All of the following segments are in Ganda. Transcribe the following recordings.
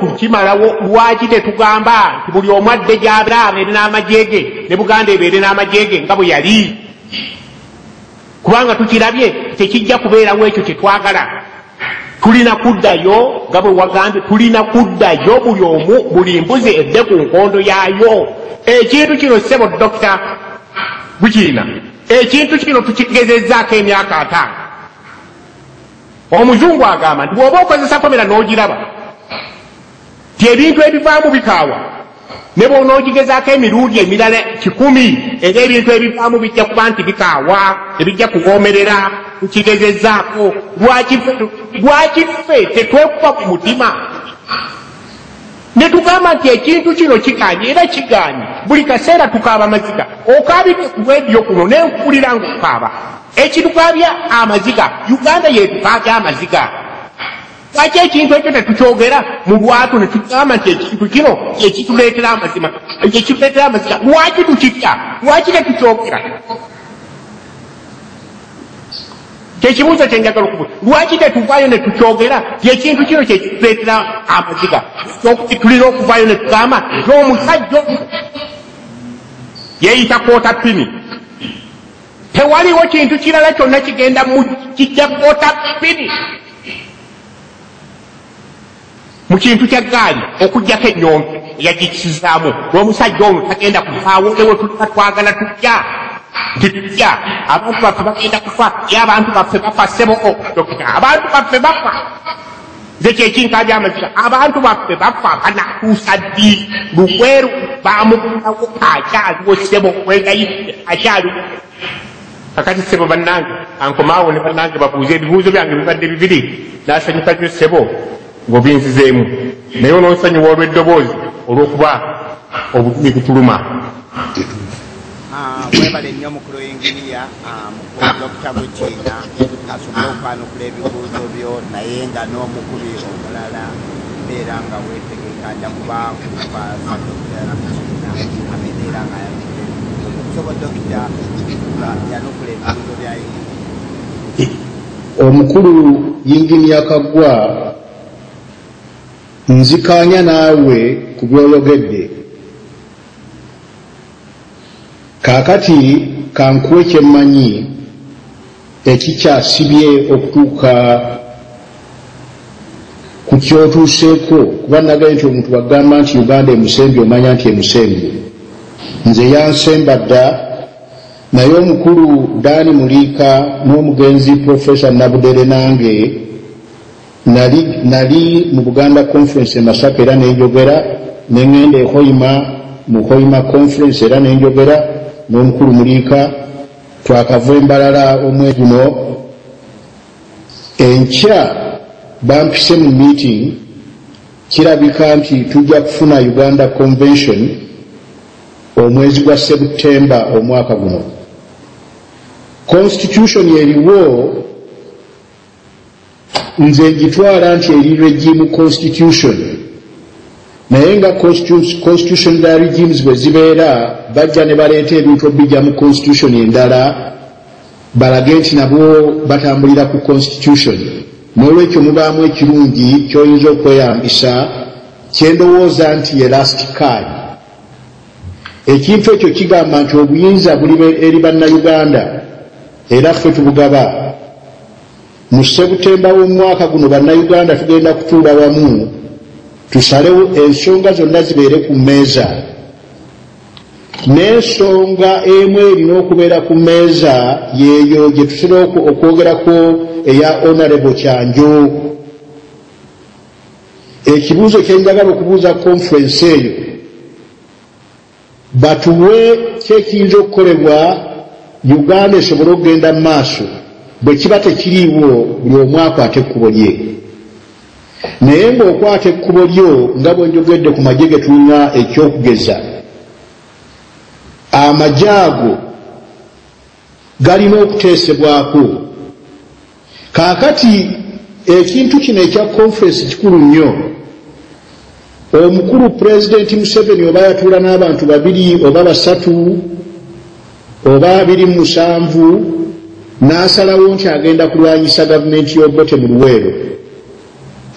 tukimalawo lwaki tetugamba nti buli omu adde gy'abeera abeere n'amajege ne Buganda ebeere n'amajege nga bwe yali kubanga tukirabye tekijja kubeerawo ekyo kyetwagala tulina kuddayo nga bwe wagambye tulina kuddayo buli omu buli mbuzi edde ku nkondo yaayo ekintu kino ssebo Dr. Gukiina ekintu kino tukigezezzaako emyaka 5 omuzungu agamba nti bw'oba okozesa kamera n'ogiraba ti ebintu ebivaamu bikaawa ne bw'onoogigezaako emirundi emirala 100 era ebintu ebivaamu bijja kuba nti bikaawa ebijja kuwoomerera tukigezezzaako lwaki ffe tetwekuba ku mutima ne tugamba nti ekintu kino kiganye era kiganye buli kaseera tukaaba amaziga okaabidde ku rediyo kuno nenkulira ng'okaaba ekitukaabya amaziga Uganda yetukaabya amaziga lwaki ekintu ekyo tetukyogera mu lwatu ne tugamba nti ekintu kino ekituleetera amaziga lwaki tukitya lwaki tetukyogera kyekibuuzo kyenjagala okubuuza lwaki tetuvaayo ne tukyogera ekintu kino kyekituleetera amaziga tulina okuvaayo ne tugamba n'omusajja yeeyita kwota pini tewaliwo kintu kirala kyonna kigenda mu kijja kwota pini mu kintu kya gaali okugjako ennyombe eyagikisizaamu n'omusajja ono tagenda kuvaawo ewe tulina twagala tujja tujja abantu baffe bagenda kufa ye abantu baffe bafa seboko Dokita abantu baffe bafa nze kyekinkaabya amaziga abantu baffe bafa banatuusa ddi lukweru bamugunawo akyaliwo seboko engayidde akyaliwo kakati sebo bannange ankomaawo ne bannange babuuza ebibuuzo byange bibadde 2 nasanyuka nnyo sebo ng'obinzizeemu naye onoonsonyiwa olw'eddoboozi olw'okuba obulumi butuluma mwebale nnyo mukulu w'enginiya mukulu Dr. Gukiina asobole okwanukula ebibuuzo byo naye nga n'omukubi omulala mbeera nga weetegeka ajja kuba kukwasa Dr. Gukiina abeera nga sobo Dr. yanukula ebibuuzo byayo omukulu yinginiya Kagwa nzikaanya naawe ku byoyogedde kaakati kankuwe kyemmanyi ekikyasibye okutuuka ku kyotuuseeko kuba nagaye nti omuntu bagamba nti Uganda emusembye omanya nti emusembye nze yansemba dda naye omukulu Daani Muliika n'omugenzi Professor Nabudere nange nali mu Buganda Conference e Masaka era nenjogera nengenda e Hoima mu Hoima Conference era nenjogera n'omukulu Muliika twakava embalala omwezi guno enkya bampise mu meeting kirabika nti tujja kufuna Uganda Convention omwezi gwa September omwaka guno constitution eriwo nze njitwala nti eri regime constitution naye nga constitution da regimes bwe zibeera bajja ne baleeta ebintu obijja mu constitution endala balage nti nabo batambulira ku constitution n'olwekyo mubaamu ekirungi kyoyinza okweyambisa kyendowooza nti elastic card ekintu ekyo kigamba nti obuyinza buli eri bannayuganda era ffe tubugaba mu September w'omwaka guno bannayuganda tugenda kutuula wamu tusalewo ensonga zonna zibeere ku mmeeza n'ensonga emu erina okubeera ku mmeeza yeeyo gye tutera okwogerako eya honorable Kyanjo ekibuuzo kye njagala okubuuza conference eyo batuwe kyekiyinza okukolebwa Uganda esobole okugenda mu maaso bwe kiba tekiriiwo buli omu akwate ekkubo lye naye ng'okwata ekkubo lyo nga bwe njogedde ku magye ge tulina ekyokugeza amagye ago galina okuteesebwako kaakati ekintu kino ekya conference kikulu nnyo omukulu Pulezidenti Museveni oba yatuula n'abantu 2 oba 3 oba 27 n'asalawo nti agenda kulwanyisa gavumenti y'Obote mu Luweero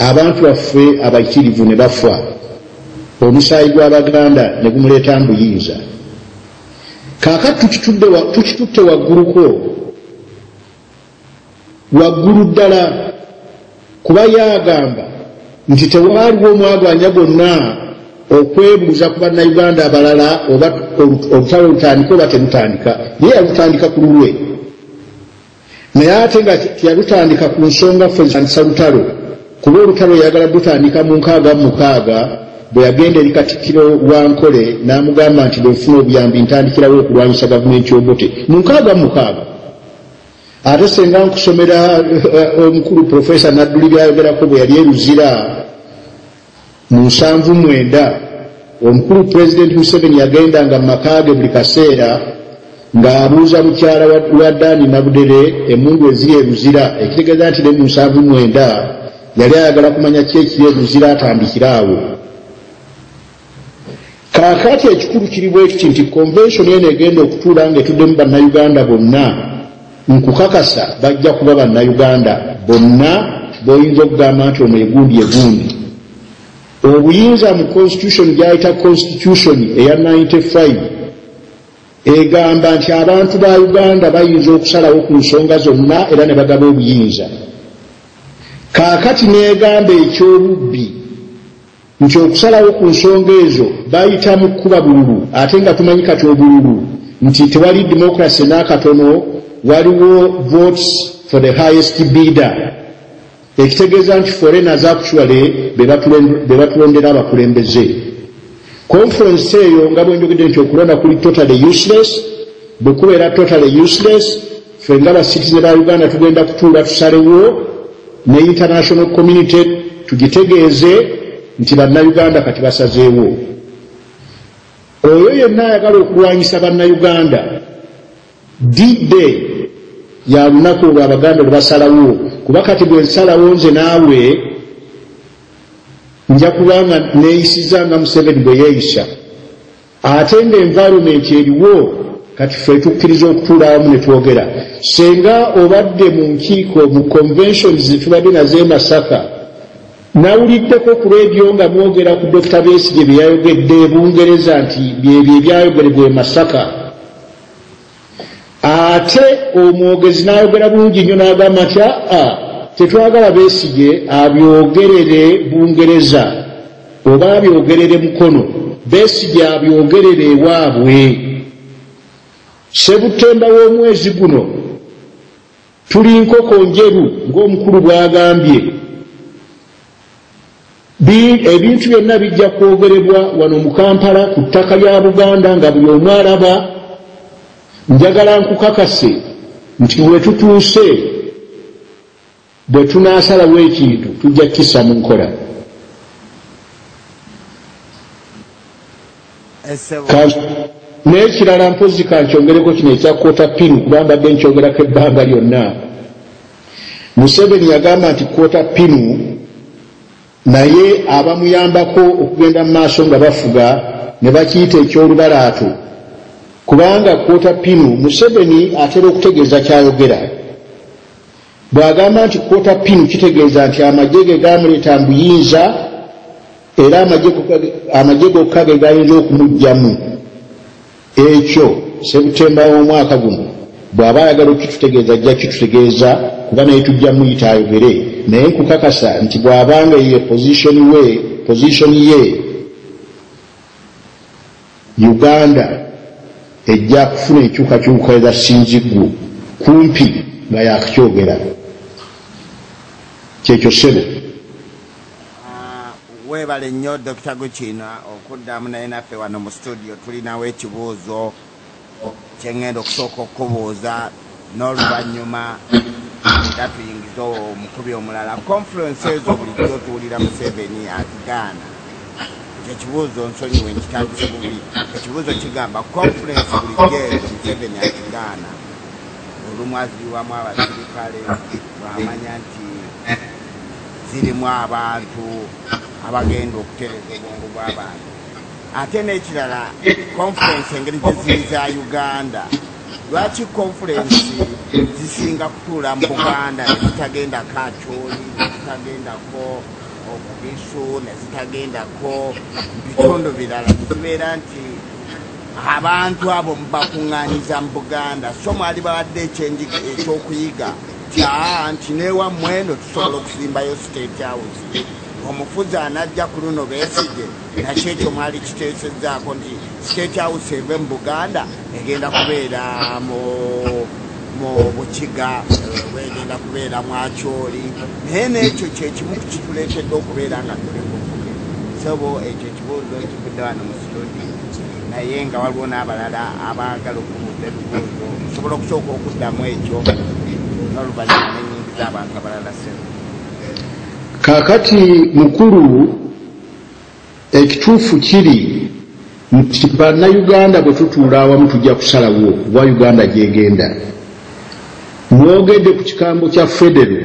abantu baffe abayitirivu ne bafa, omusaayi gw'Abaganda ne gumuleeta mbuyinza. Kaakati tukitutte waggulu ddala, kuba yagamba nti tewaaliwo omwaganya gonna okwebuuza ku bannayuganda abalala oba olutalo lutandika oba terutandika. Ye yalutandika ku lulwe, naye ate nga teyalutandika ku nsonga ffe zitandisa lutalo, kuba olutalo yagala lutandika mu 66 bwe yagenda eri Katikkiro wa Nkole n'amugamba nti bw'enfuna obuyambi ntandikirawo okulwanyisa gavumenti y'Obote mu 66. Ate senga nkusomera omukulu Profesa Nadduli byayogerako bwe yali eruzira mu 79, omukulu President Museveni yagendanga mu maka ge buli kaseera ng'abuuza mukyala wa Dani Nabudere emmundu eziri eruzira, ekitegeeza nti ne mu 79 yali ayagala kumanya ki ekiri eruzira atandikiraawo. Kaakati ekikulu kiri bwe kiti nti convention eno egenda okutuula ng'etuddemu bannayuganda bonna, nkukakasa bajja kuba bannayuganda bonna b'oyinza okugamba nti omwo egundi. Obuyinza mu constitution gyayita constitution eya 95 egamba nti abantu ba Uganda bayinza okusalawo ku nsonga zonna era ne bagaba obuyinza. Kaakati negamba ekyobubbi nti okusalawo ku nsonga ezo bayita mu kkuba bululu, ate nga tumanyi kati obululu nti tewali democracy n'akatono, waliwo votes for the highest bidder, ekitegeeza nti foreigners actually be batulondera abakulembeze. Conference eyo nga bwenjogedde nti okulonda kuli totally useless. Bwe kubeera totally useless, ffe nga basitize ba Uganda tugenda kutuula tusalewo ne international community tugitegeeze nti bannayuganda kati basazeewo. Oyo yenna ayagala okulwanyisa bannayuganda, D-Day ya lunaku olwo Abaganda lwe basalawo, kuba kati bwe nsalawo nze naawe nja kubanga neeyisiza nga Museveni bwe yeeyisa. Ate nga environment eriwo kati ffe tukkiriza okutuula awamu ne twogera. Senga obadde mu nkiiko mu conventions zetubadde nazo e Masaka, nawuliddeko ku leediyo nga mwogera ku Dr. Besigye bye yayogedde Bungereza nti byebyo ebyayogerebwa e Masaka. Ate omwogezi n'ayogera bulungi nnyo n'agamba nti tetwagala Besigye abyogerere Bungereza oba abyogerere Mukono, Besigye abyogerere ewaabwe. Sebutemba w'omwezi guno tuli nkoko njeru ng'omukulu bw'agambye. Ebintu byonna bijja kwogerebwa wano mu Kampala ku ttaka lya Buganda nga buli omu alaba. Njagala nkukakase nti bwe tutuuse, bwe tunaasalawo ekintu tujja kukissa mu nkola. N'ekirala mpozi kankyongereko kino ekya kwota pinu kuba mbadde nkyogerako ebbanga lyonna. Museveni yagamba nti kwota pinu naye abamuyambako okugenda mu maaso nga bafuga ne bakiyita eky'olubalaato, kubanga kwota pinu Museveni atera okutegeeza kyayogera. Bw'agamba nti kwota pinu kitegeeza nti amagye ge gamuleeta mbuyinza era amagye gokka ge gayinza okumuggyamu. Ekyo Sebutemba w'omwaka guno bw'aba ayagala okitutegeeza ajja kitutegeeza, kuba naye tujja muyita ayogere. Naye nkukakasa nti bw'abanga ye position ye Uganda ejja kufuna enkyukakyuka eza Sinziggu kumpi nga yakukyogera. Kyekyo ssebo. Weebale nnyo Dr. Gukiina okuddamu naye naffe wano mu studio. Tulinawo ekibuuzo kyengenda okusooka okubuuza n'oluvannyuma era tuyingiza omukubi omulala. Conference ezo bulijjo tuwulira Museveni atigaana. Ekibuuzo nsonyiwe nkitandise bubi. Ekibuuzo kigamba conference bulijjo ezo Museveni atigaana. Olumu aziwamu abasirikale bw'amanya nti zirimu abantu abagenda okutereza obwongo bw'abantu. Ate n'ekirala conference engeri gye za Uganda, lwaki conference zisinga kutuula mu Buganda ne zitagenda Kachooli, ne zitagendako okubisu nezitagendako bitundu birala kibeera nti abantu abo bakuŋŋaanyiza mu Buganda so mwali bawadde ekyokuyiga nti newammwe eno tusobola okusimbayo state house omufuzi anajja ku luno Besigye nakyo ekyo mwali kiteesezzaako nti state house eve mu Buganda egenda kubeera mu Bukiga egenda kubeera mu Akyoli naye n'ekyo kyekimu kituleetedde okubeera nga tuli kuvuge sobo ekyo ekibuuzo ekivudde wano mu studio naye nga waliwo n'abalala abaagala okubuuza ebibuuzo osobola okusooka okuddamu ekyo n'oluvannyuma n'ennyingiza abantu abalala sebo. Kaakati mukulu ekituufu kiri nti bannayuganda bwe tutuula awamu tujja kusalawo wa Uganda gyegenda. Mwogedde ku kigambo kya federo